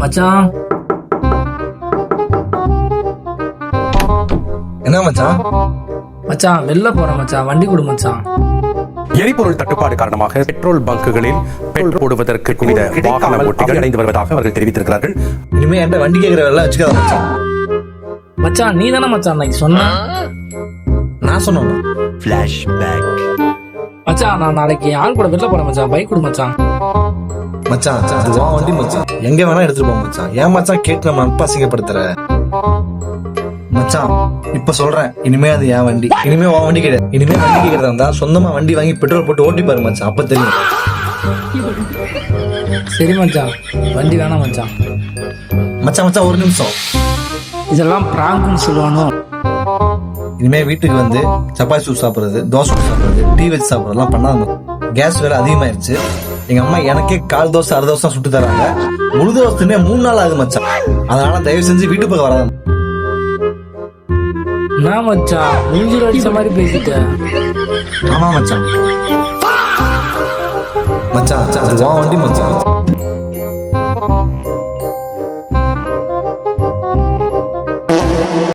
மச்சான். என்ன மச்சான்? மச்சான் வெளில போறேன் மச்சான், வண்டி கொடு மச்சான். எரிபொருள் தட்டுப்பாடு காரணமாக பெட்ரோல் பங்குகளில் பெட்ரோல் போடுவதற்கு குவித வாகன ஓட்டிகள் அடைந்து வருவதாக அவர்கள் தெரிவித்திருக்கிறார்கள். இனிமே என்கிட்ட வண்டி கேட்கிற வேலை வச்சுக்காத மச்சான். மச்சான் நீ தானே மச்சான் அன்னைக்கு சொன்ன. நான் சொன்னேன். மச்சான் நான் நாளைக்கு ஆள் கூட வெளில போறேன் மச்சான், பைக் கொடு மச்சான். மச்சான் அது வா வண்டி மச்சான், எங்க வேணா எடுத்துட்டு போ மச்சான். ஏன் மச்சான் கேட்டு நம்ம நட்பு அசிங்கப்படுத்துற? மச்சான் இப்ப சொல்றேன், இனிமே அது என் வண்டி, இனிமே உன் வண்டி கிடையாது. இனிமே வண்டி கேட்கறதா இருந்தா சொந்தமா வண்டி வாங்கி பெட்ரோல் போட்டு ஓட்டி பாரு மச்சான், அப்ப தெரியும். சரி மச்சான், வண்டி வேணாம் மச்சான். மச்சான் மச்சான் ஒரு நிமிஷம். இதெல்லாம் பிராங்க்னு சொல்லுவானோ? இனிமே வீட்டுக்கு வந்து சப்பாத்தி சூப் சாப்பிடுறது, தோசை சுட்டு சாப்பிடுறது, டீ வச்சு சாப்பிடுறதுலாம் பண்ணாம. கேஸ் வேலை அதிகமாயிருச்சு. எங்க அம்மா எனக்கே கால் தோசை அரை தோசை சுட்டு தராங்க. முழு தோசைமே 3 நாள் ஆகுது மச்சான். அதனால தயவு செஞ்சு வீட்டு பக்கம் வராது. நான் மச்சான் மூஞ்சில அடிச்ச மாதிரி பேசிட்டேன். ஆமா மச்சான். மச்சான் அது வா வண்டி மச்சான்.